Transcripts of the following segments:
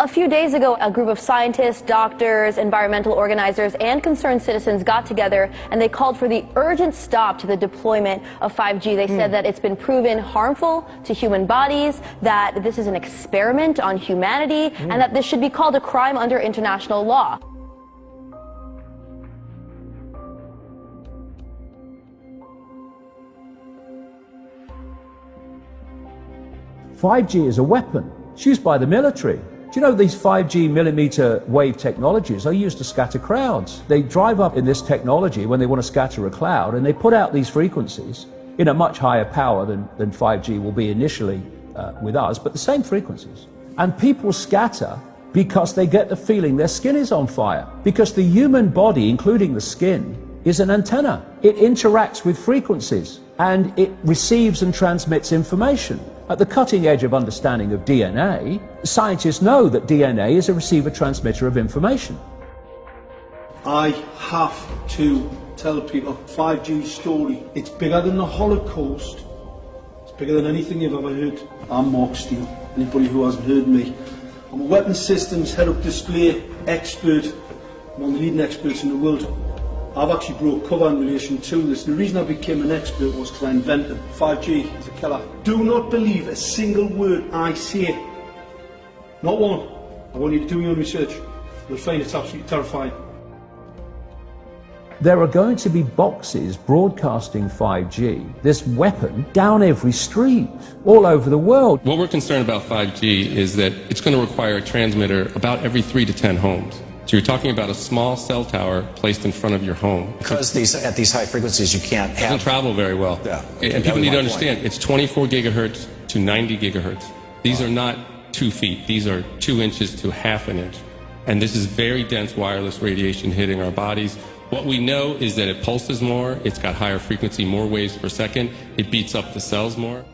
A few days ago, a group of scientists, doctors, environmental organizers, and concerned citizens got together and they called for the urgent stop to the deployment of 5G. They said that it's been proven harmful to human bodies, that this is an experiment on humanity, and that this should be called a crime under international law. "5G is a weapon. It's used by the military. Do you know these 5G millimeter wave technologies are used to scatter crowds? They drive up in this technology when they want to scatter a cloud, and they put out these frequencies in a much higher power than 5G will be initially with us, but the same frequencies. And people scatter because they get the feeling their skin is on fire. Because the human body, including the skin, is an antenna. It interacts with frequencies and it receives and transmits information. At the cutting edge of understanding of DNA, scientists know that DNA is a receiver-transmitter of information. I have to tell people 5G story. It's bigger than the Holocaust. It's bigger than anything you've ever heard. I'm Mark Steele. Anybody who hasn't heard me. I'm a weapons systems head-up display expert. I'm one of the leading experts in the world. I've actually brought cover in relation to this. The reason I became an expert was because I invented 5G as a killer. Do not believe a single word I say. Not one. I want you to do your own research. You'll find it's absolutely terrifying. There are going to be boxes broadcasting 5G, this weapon, down every street, all over the world. What we're concerned about 5G is that it's going to require a transmitter about every 3 to 10 homes. So you're talking about a small cell tower placed in front of your home. Because at these high frequencies you can't have... It doesn't travel very well. Yeah. And people need to understand, it's 24 gigahertz to 90 gigahertz. These are not 2 feet. These are 2 inches to half an inch. And this is very dense wireless radiation hitting our bodies. What we know is that it pulses more, it's got higher frequency, more waves per second, it beats up the cells more.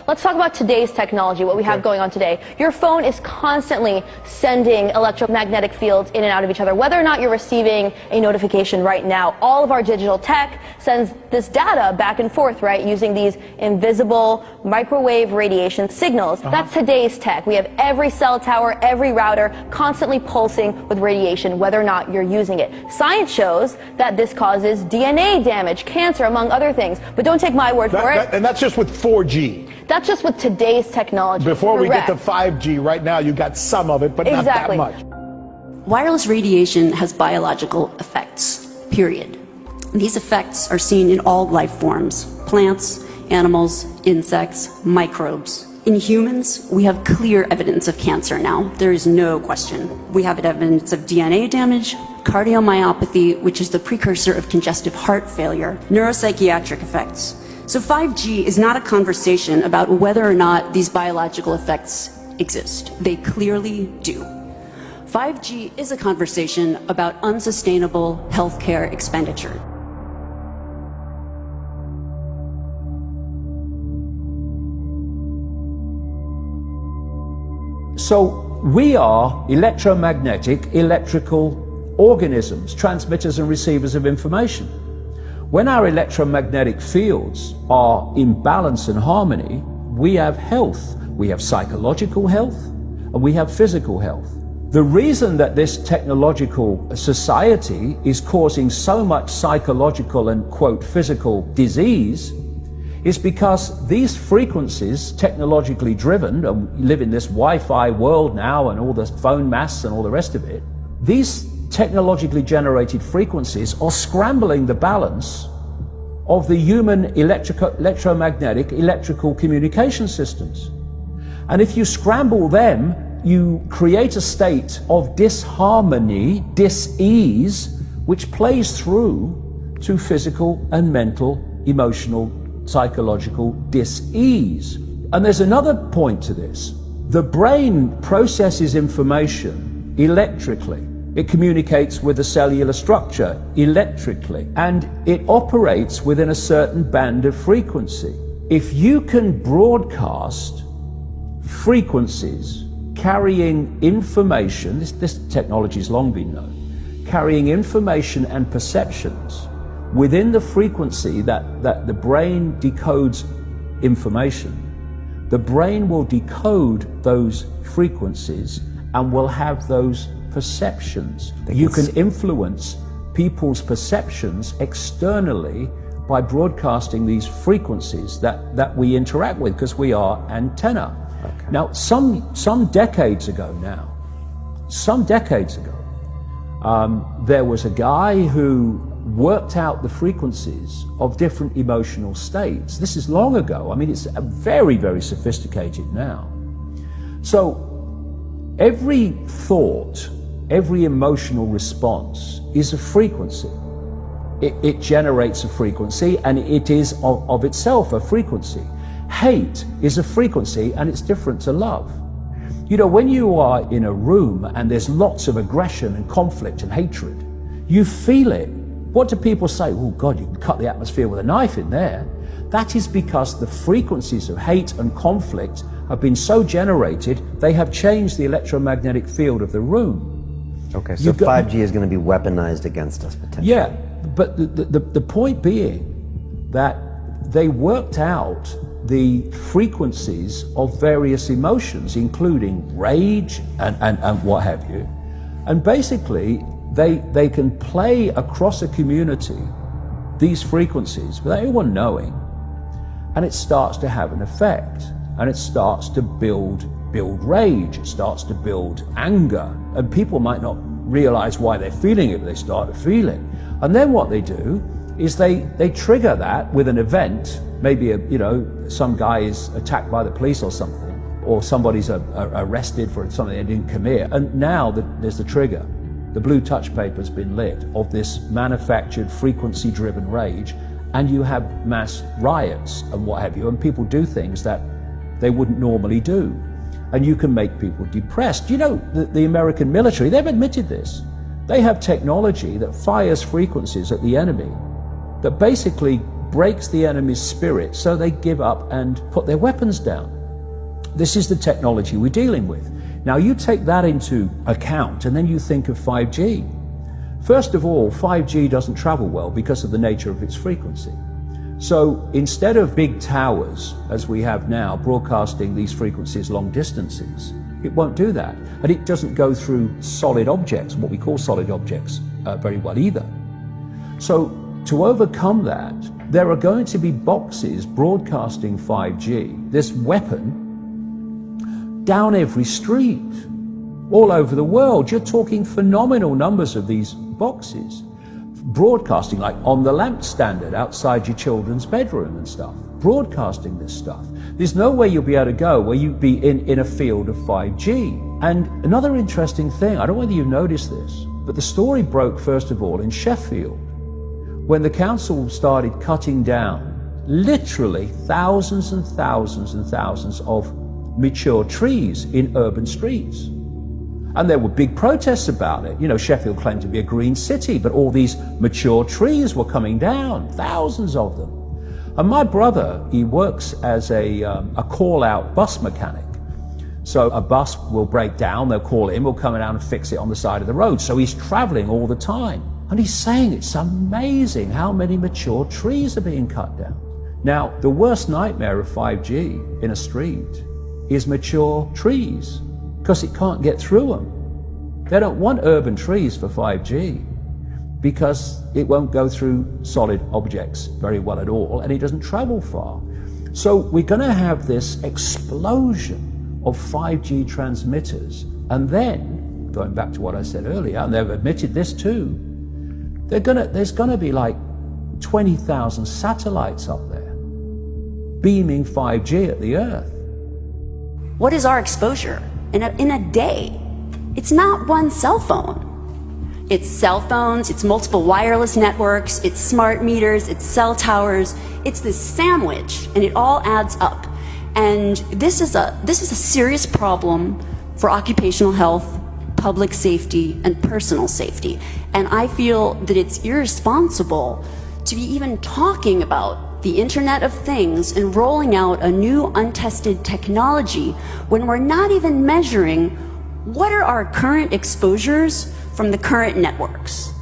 Let's talk about today's technology, what we have going on today. Your phone is constantly sending electromagnetic fields in and out of each other. Whether or not you're receiving a notification right now, all of our digital tech sends this data back and forth, right, using these invisible microwave radiation signals. That's today's tech. We have every cell tower, every router constantly pulsing with radiation, whether or not you're using it. Science shows that this causes DNA damage, cancer, among other things. But don't take my word for it. And that's just with 4G. That's just with today's technology. Before we get to 5G, right now you got some of it, but not that much. Wireless radiation has biological effects, period. These effects are seen in all life forms: plants, animals, insects, microbes. In humans, we have clear evidence of cancer now. There is no question. We have evidence of DNA damage, cardiomyopathy, which is the precursor of congestive heart failure, neuropsychiatric effects. So 5G is not a conversation about whether or not these biological effects exist. They clearly do. 5G is a conversation about unsustainable healthcare expenditure. So we are electromagnetic, electrical organisms, transmitters and receivers of information. When our electromagnetic fields are in balance and harmony, we have health. We have psychological health and we have physical health. The reason that this technological society is causing so much psychological and, quote, physical disease is because these frequencies, technologically driven, and we live in this Wi-Fi world now and all the phone masts and all the rest of it, these technologically generated frequencies are scrambling the balance of the human electromagnetic electrical communication systems. And if you scramble them, you create a state of disharmony, dis-ease, which plays through to physical and mental, emotional, psychological dis-ease. And there's another point to this. The brain processes information electrically. It communicates with the cellular structure electrically, and it operates within a certain band of frequency. If you can broadcast frequencies carrying information, this technology has long been known, carrying information and perceptions within the frequency that the brain decodes information, the brain will decode those frequencies and will have those perceptions. You can influence people's perceptions externally by broadcasting these frequencies that we interact with, because we are antenna. Okay. Now, some decades ago, there was a guy who worked out the frequencies of different emotional states. This is long ago. I mean, it's very, very sophisticated now. So every thought, every emotional response is a frequency. It generates a frequency, and it is of itself a frequency. Hate is a frequency, and it's different to love. You know, when you are in a room and there's lots of aggression and conflict and hatred, you feel it. What do people say? Oh God, you can cut the atmosphere with a knife in there. That is because the frequencies of hate and conflict have been so generated, they have changed the electromagnetic field of the room. Okay, so 5G is going to be weaponized against us potentially. Yeah, but the point being that they worked out the frequencies of various emotions, including rage and what have you. And basically, they can play across a community these frequencies without anyone knowing, and it starts to have an effect, and it starts to build rage, it starts to build anger, and people might not realize why they're feeling it, but they start to feel it. And then what they do is they trigger that with an event. Maybe some guy is attacked by the police or something, or somebody's arrested for something they didn't commit, and now there's the trigger. The blue touch paper's been lit of this manufactured frequency-driven rage, and you have mass riots and what have you, and people do things that they wouldn't normally do. And you can make people depressed. You know, the American military, they've admitted this. They have technology that fires frequencies at the enemy that basically breaks the enemy's spirit, so they give up and put their weapons down. This is the technology we're dealing with. Now you take that into account, and then you think of 5G. First of all, 5G doesn't travel well because of the nature of its frequency. So instead of big towers, as we have now, broadcasting these frequencies long distances, it won't do that. And it doesn't go through solid objects, what we call solid objects, very well either. So to overcome that, there are going to be boxes broadcasting 5G, this weapon, down every street, all over the world. You're talking phenomenal numbers of these boxes, broadcasting like on the lamp standard outside your children's bedroom and stuff, broadcasting this stuff. There's no way you'll be able to go where you'd be in a field of 5G. And another interesting thing, I don't know whether you've noticed this, but the story broke first of all in Sheffield, when the council started cutting down literally thousands and thousands and thousands of mature trees in urban streets. And there were big protests about it. You know, Sheffield claimed to be a green city, but all these mature trees were coming down, thousands of them. And my brother, he works as a call-out bus mechanic. So a bus will break down, they'll call him, he'll come down and fix it on the side of the road. So he's traveling all the time. And he's saying it's amazing how many mature trees are being cut down. Now, the worst nightmare of 5G in a street is mature trees, because it can't get through them. They don't want urban trees for 5G because it won't go through solid objects very well at all, and it doesn't travel far. So we're going to have this explosion of 5G transmitters, and then, going back to what I said earlier, and they've admitted this too, there's going to be like 20,000 satellites up there beaming 5G at the Earth. What is our exposure in a day? It's not one cell phone. It's cell phones, it's multiple wireless networks, it's smart meters, it's cell towers. It's this sandwich, and it all adds up. And this is a serious problem for occupational health, public safety, and personal safety. And I feel that it's irresponsible to be even talking about the Internet of Things and rolling out a new untested technology when we're not even measuring what are our current exposures from the current networks.